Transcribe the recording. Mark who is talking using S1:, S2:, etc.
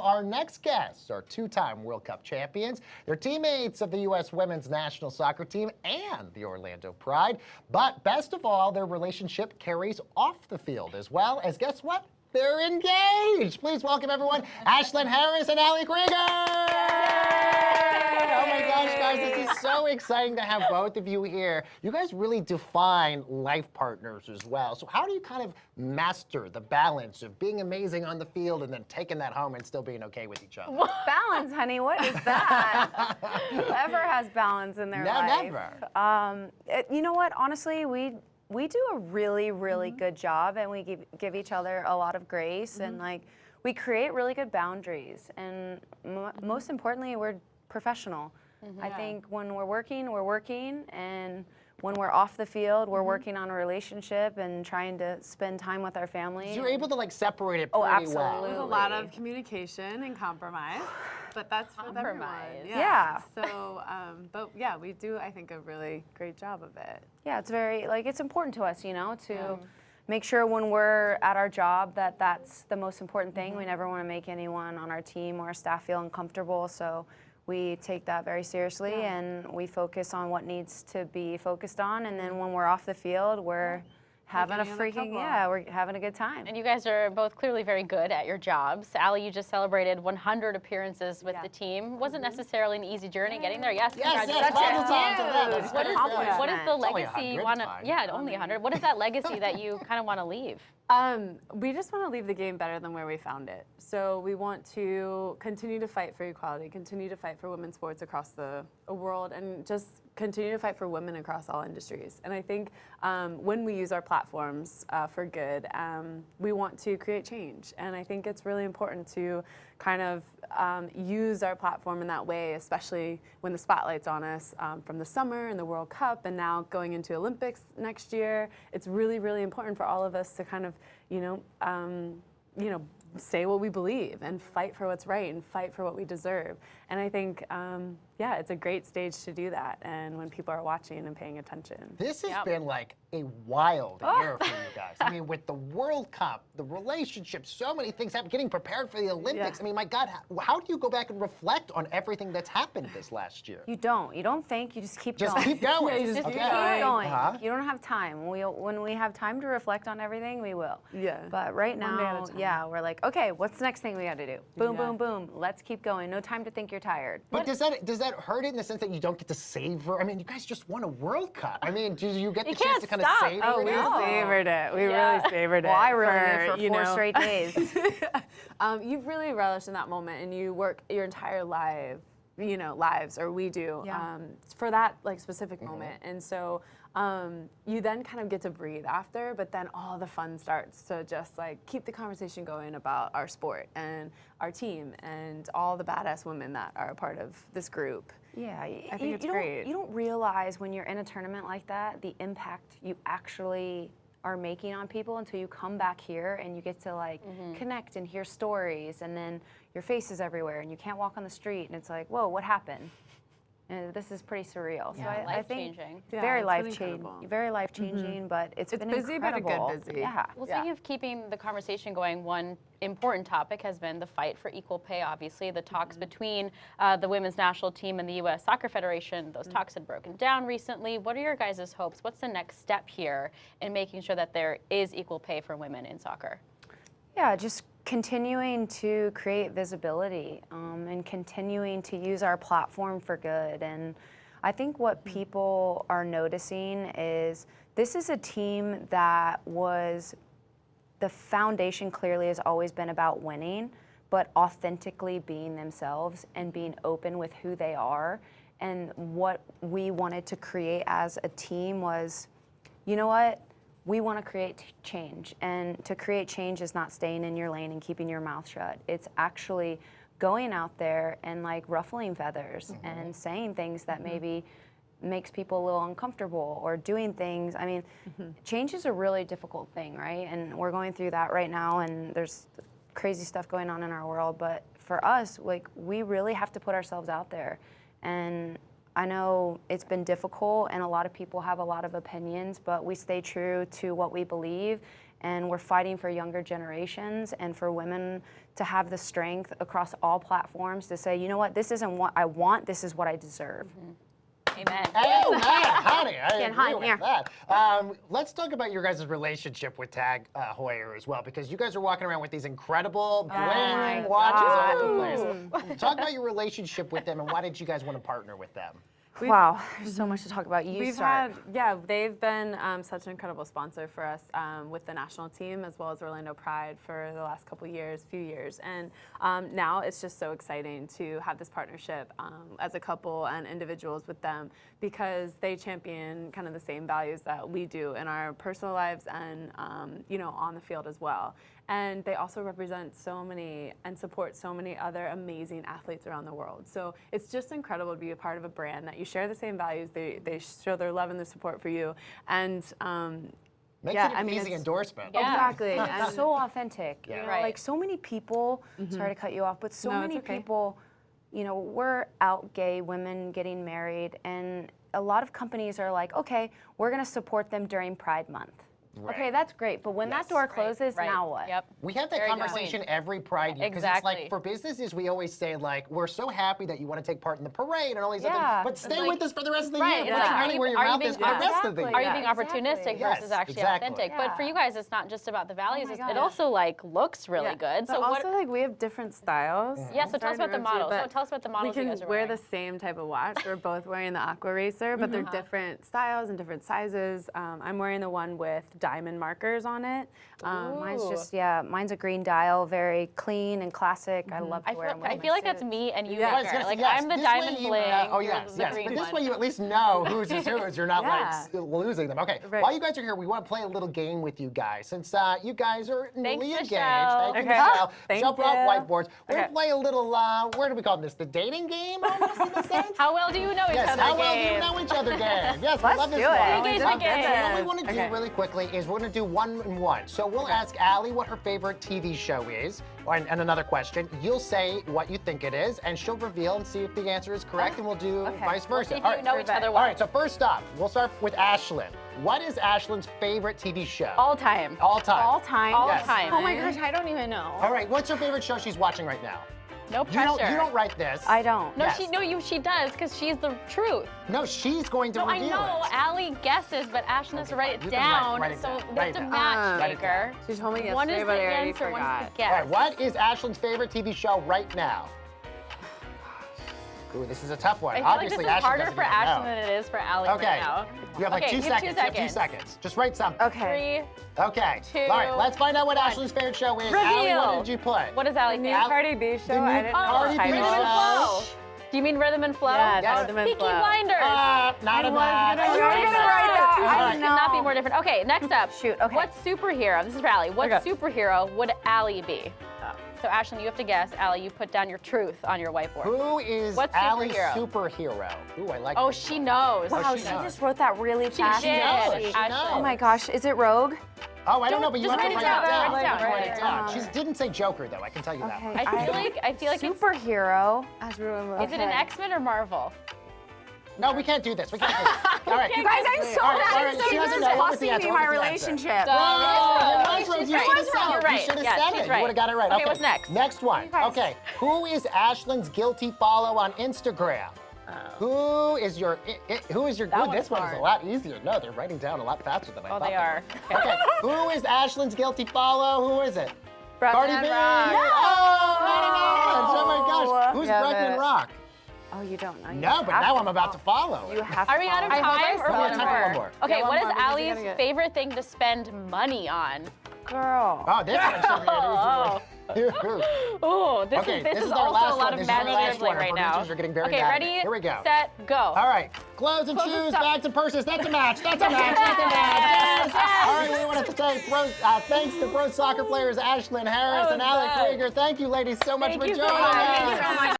S1: Our next guests are two-time World Cup champions. They're teammates of the U.S. women's national soccer team and the Orlando Pride. But best of all, their relationship carries off the field as well as, guess what? They're engaged. Please welcome everyone, Ashlyn Harris and Krieger. Oh my gosh, guys, this is so exciting to have both of you here. You guys really define life partners as well. So how do you kind of master the balance of being amazing on the field and then taking that home and still being okay with each other?
S2: Balance, honey, what is that? Whoever has balance in their life.
S1: Never.
S2: You know what, honestly, we do a really good job, and we give each other a lot of grace, and like we create really good boundaries, and most importantly, we're professional. I think when we're working, and when we're off the field, we're working on a relationship and trying to spend time with our family.
S1: So you're able to like separate it pretty
S2: absolutely.
S1: well.
S3: There's a lot of communication and compromise, but that's with everyone.
S2: Yeah.
S3: So, but yeah, we do, I think, a really great job of it.
S2: Yeah, it's very, like, it's important to us, you know, to make sure when we're at our job that that's the most important thing. We never want to make anyone on our team or our staff feel uncomfortable, so we take that very seriously and we focus on what needs to be focused on, and then when we're off the field, we're having a freaking, we're having a good time.
S4: And you guys are both clearly very good at your jobs. Allie, you just celebrated 100 appearances with the team. Wasn't necessarily an easy journey getting there. Yes, congratulations. What is the legacy you want to? Yeah, only 100. What is that legacy that you kind of want to leave?
S3: We just want to leave the game better than where we found it. So we want to continue to fight for equality, continue to fight for women's sports across the world, and just continue to fight for women across all industries. And I think when we use our platforms for good, we want to create change. And I think it's really important to kind of use our platform in that way, especially when the spotlight's on us from the summer and the World Cup, and now going into Olympics next year. It's really important for all of us to kind of, say what we believe and fight for what's right and fight for what we deserve. And I think, yeah, it's a great stage to do that, and when people are watching and paying attention.
S1: This has been like a wild year for you guys. I mean, with the World Cup, the relationship, so many things happen, getting prepared for the Olympics. I mean, my God, how do you go back and reflect on everything that's happened this last year?
S2: You don't think, you just keep going.
S1: Just keep going.
S2: You just keep going. You don't have time. When we have time to reflect on everything, we will.
S3: Yeah.
S2: But right now, we're like, okay, what's the next thing we got to do? Boom, boom, boom. Let's keep going. No time to think you're tired.
S1: But does that hurt it in the sense that you don't get to savor? I mean, you guys just won a World Cup. I mean, do you get the chance to kind of savor it?
S3: Oh, we savored it. We really savored it.
S2: Well, I really did for 4 straight days.
S3: You've really relished in that moment, and you work your entire lives, or we do, for that like specific moment. And so you then kind of get to breathe after, but then all the fun starts to just like keep the conversation going about our sport and our team and all the badass women that are a part of this group.
S2: Yeah,
S3: I think it's great.
S2: You don't realize when you're in a tournament like that the impact you actually are making on people until you come back here and you get to like connect and hear stories, and then your face is everywhere and you can't walk on the street and it's like, whoa, what happened? And this is pretty surreal. So I think very life-changing, but it's been
S3: busy,
S2: incredible.
S3: but a good busy.
S2: Yeah.
S4: Well, speaking of keeping the conversation going, one important topic has been the fight for equal pay, obviously. The talks between the women's national team and the U.S. Soccer Federation, those talks had broken down recently. What are your guys' hopes? What's the next step here in making sure that there is equal pay for women in soccer?
S2: Yeah, just continuing to create visibility and continuing to use our platform for good. And I think what people are noticing is this is a team that was, the foundation clearly has always been about winning, but authentically being themselves and being open with who they are. And what we wanted to create as a team was, you know what? We want to create change, and to create change is not staying in your lane and keeping your mouth shut. It's actually going out there and like ruffling feathers and saying things that maybe makes people a little uncomfortable, or doing things. I mean, change is a really difficult thing, right? And we're going through that right now, and there's crazy stuff going on in our world. But for us, like, we really have to put ourselves out there. And I know it's been difficult and a lot of people have a lot of opinions, but we stay true to what we believe, and we're fighting for younger generations and for women to have the strength across all platforms to say, you know what, this isn't what I want, this is what I deserve.
S4: Amen.
S1: Amen, honey. I
S2: Can't
S1: agree
S2: hide
S1: with
S2: here.
S1: that. Let's talk about your guys' relationship with Tag Heuer as well, because you guys are walking around with these incredible bling watches all over the place. Talk about your relationship with them and why did you guys want to partner with them?
S2: Wow, there's so much to talk about. You start.
S3: They've been such an incredible sponsor for us with the national team as well as Orlando Pride for the last few years. And now it's just so exciting to have this partnership as a couple and individuals with them because they champion kind of the same values that we do in our personal lives and on the field as well. And they also represent so many and support so many other amazing athletes around the world. So it's just incredible to be a part of a brand that you share the same values. They show their love and their support for you. And
S1: Makes it an easy endorsement.
S4: Yeah.
S2: Exactly. And so authentic.
S1: Yeah.
S2: You know,
S4: Right.
S2: like so many people, sorry to cut you off, but so
S3: No,
S2: many
S3: it's okay.
S2: people, we're out gay women getting married, and a lot of companies are like, okay, we're going to support them during Pride Month.
S1: Right.
S2: Okay, that's great, but when that door closes,
S4: Right.
S2: now what?
S4: Yep.
S1: We have that
S4: Very good
S1: conversation
S4: point.
S1: every Pride year because it's
S4: Exactly.
S1: like for businesses we always say like we're so happy that you want to take part in the parade and all these other
S2: Yeah.
S1: things, but stay
S4: Like-
S1: with us for the rest of the
S4: Right,
S1: year.
S4: it's
S1: Put
S4: like,
S1: your
S4: are
S1: money
S4: you-
S1: where your
S4: are you
S1: mouth
S4: being
S1: is for the rest of the year.
S4: Are you
S2: Yeah,
S4: being
S2: exactly.
S4: opportunistic
S1: Yes,
S4: versus actually
S1: exactly.
S4: authentic? But for
S2: Yeah.
S4: you guys, it's not just about the values.
S2: my
S4: It
S2: God.
S4: also like looks really
S3: Yeah.
S4: good.
S3: But
S4: So
S3: also,
S4: what?
S3: like, we have different styles.
S4: Yeah, so tell us
S3: Sorry
S4: about the
S3: to interrupt you,
S4: models. No,
S3: but
S4: tell us about the models you
S3: We
S4: guys
S3: can
S4: are
S3: wear
S4: wearing.
S3: the same type of watch. We're both wearing the Aqua Racer, but they're different styles and different sizes. I'm wearing the one with diamond markers on it.
S2: Mine's
S4: Ooh.
S2: just, mine's a green dial, very clean and classic. I love to
S4: I
S2: wear them.
S4: I feel like that's me and you,
S3: Yeah.
S1: I was
S4: Victor.
S1: gonna say,
S4: Like
S1: yes,
S4: I'm the
S1: this way
S4: diamond
S1: you-
S4: bling.
S1: oh
S4: you're
S1: yes,
S4: the
S1: yes.
S4: green
S1: But this
S4: one.
S1: way you at least know who's whose. You're not
S3: Yeah.
S1: like losing them. Okay.
S3: Right.
S1: While you guys are here, we want to play a little game with you guys. Since you guys are newly engaged,
S4: Michelle.
S1: thank you,
S3: Okay.
S1: Michelle.
S3: Thank
S1: Michelle brought
S3: you.
S1: whiteboards. We're gonna
S3: Okay.
S1: play a little. Where do we call this? The dating game, almost in a sense.
S4: How well do you know each
S1: Yes,
S4: other?
S1: how well do you
S4: game?
S1: know each other game? Yes, we
S2: Let's
S1: love this
S2: do it.
S1: one.
S4: Engagement
S1: Okay,
S4: game.
S1: so what we want to do
S3: Okay.
S1: really quickly is we're going to do 1 and 1. So we'll ask Allie what her favorite TV show is, and another question. You'll say what you think it is, and she'll reveal and see if the answer is correct, and we'll do vice versa.
S4: See if
S1: All
S4: you
S1: right.
S4: know each other
S1: All
S4: well.
S1: right, so first up, we'll start with Ashlyn. What is Ashlyn's favorite TV show?
S4: All time.
S1: All time.
S2: all time.
S4: All
S1: Yes.
S4: time.
S2: Oh my gosh, I don't even know.
S1: All right, what's your favorite show she's watching right now?
S4: No
S1: You
S4: pressure.
S1: don't write this.
S2: I don't.
S4: No,
S1: Yes.
S4: she does because she's the truth.
S1: No, she's going to
S4: No, I
S1: reveal
S4: know.
S1: it.
S4: Allie guesses, but Ashlyn has to write
S1: You
S4: it
S1: can
S4: down.
S1: write it
S4: So
S1: down.
S4: we
S1: Write
S4: have to
S1: it down.
S4: match
S1: Write it down.
S4: maker.
S3: She told me yesterday,
S4: One is the
S3: but I already
S4: answer, one's the
S3: forgot.
S4: guess.
S1: All right, what is Ashlyn's favorite TV show right now? Ooh, this is a tough one.
S4: I feel like
S1: Obviously,
S4: this is
S1: Ashlyn
S4: harder
S1: doesn't
S4: for
S1: even
S4: Ashlyn
S1: know.
S4: than it is for Allie
S1: Okay.
S4: right now.
S1: You have like
S4: Okay,
S1: 2
S4: you have 2
S1: seconds. You have 2
S4: seconds.
S1: seconds. Just write something.
S2: Okay.
S1: Okay.
S4: Two,
S1: All right, let's find out what
S4: one.
S1: Ashlyn's favorite show is. Allie, what
S4: Reveal.
S1: did you put?
S4: What does Allie
S3: The
S4: think?
S3: new Cardi B show.
S1: new
S3: I didn't know
S1: Cardi
S3: the
S1: B
S3: title.
S4: Rhythm and
S1: show.
S4: Flow. Do you mean Rhythm and Flow?
S3: Yeah,
S1: Yes.
S3: Rhythm and
S4: Peaky
S3: Flow.
S4: Blinders.
S1: Not a
S3: was
S1: bad.
S3: gonna
S2: You were
S3: write
S2: gonna
S3: that.
S2: write that.
S4: Two
S2: I
S4: words could not be
S2: know.
S4: more different. Okay, next up.
S2: Shoot, okay.
S4: What superhero, this is for Allie, what
S3: Okay.
S4: superhero would Allie be? So Ashlyn, you have to guess. Allie, you put down your truth on your whiteboard.
S1: Who is
S4: What
S1: Allie's
S4: superhero?
S1: superhero? Ooh, I like
S4: Oh,
S1: this.
S4: she knows.
S2: Wow,
S1: she
S2: she
S1: knows.
S2: just wrote that really fast.
S4: did.
S1: She
S4: Ashlyn.
S1: knows.
S2: Oh my gosh, is it Rogue?
S1: Oh, I don't
S4: Don't-
S1: know, but you
S4: just
S1: have to
S4: write
S1: write
S4: it
S1: it
S4: down,
S1: down.
S4: write it down,
S1: Write it down.
S2: down.
S1: She didn't say Joker, though. I can tell you that
S2: Okay.
S1: much.
S4: I feel like it's,
S2: Superhero.
S3: Is it
S4: is it an X-Men or Marvel?
S1: No, we can't do this. We can't do this. All right.
S2: You guys, I'm so
S1: All right,
S2: mad.
S1: all right,
S2: I'm so
S1: she doesn't
S2: nervous.
S1: know. What was the
S2: Costing
S1: answer?
S2: me
S1: What
S2: my
S1: was the answer?
S2: relationship.
S1: Oh,
S4: Oh,
S1: it was Rose. You
S4: right.
S1: should have said
S4: You're
S1: it.
S4: right.
S1: You should have
S4: Yeah,
S1: said
S4: she's
S1: it. You
S4: right.
S1: would have got it right.
S4: Okay, what's next?
S1: Next one.
S2: guys-
S1: Okay. Who is Ashlyn's guilty follow on Instagram? Who is your? Who is your?
S4: That
S1: Ooh, this
S4: one's
S1: one is a
S4: hard.
S1: lot easier. No, they're writing down a lot faster than I
S4: Oh,
S1: thought.
S4: they are.
S1: Okay. Who is Ashlyn's guilty follow? Who is it? Cardi B.
S3: Rock.
S1: Oh, not an Oh my gosh. Who's
S3: Yeah,
S1: Bregman
S3: but-
S1: Rock?
S2: Oh, you don't know. You
S1: No, but
S2: have
S1: now
S2: to
S1: I'm about to follow.
S2: You have
S4: Are
S2: to
S4: we out of
S2: follow.
S3: I hope I
S4: time or
S3: still
S1: We
S4: one
S1: have time for one
S4: more?
S1: more.
S4: Okay,
S3: Yeah,
S4: what
S3: one
S4: is
S3: more, because you're
S4: Allie's
S3: gonna get-
S4: favorite thing to spend money on?
S2: Girl.
S1: Oh, this one should be an easy one.
S4: Oh, this
S1: Okay,
S4: is
S1: our
S4: also
S1: last
S4: a lot
S1: one.
S4: of
S1: This is our
S4: magic
S1: last
S4: gambling
S1: one. Our
S4: right now.
S1: producers are getting very
S4: Okay,
S1: mad at
S4: ready?
S1: me. Here we go.
S4: Set, go.
S1: All right, clothes and
S4: Clothes and
S1: shoes,
S4: stuff.
S1: bags and purses. That's a match. That's a match. That's a match. Yes. All right, we wanted to say thanks to pro soccer players Ashlyn Harris
S4: That
S1: and
S4: was
S1: Alec
S4: good.
S1: Krieger. Thank you, ladies, so much
S4: Thank
S1: for
S4: you so
S1: joining
S4: much.
S1: us.
S4: Thank you so much.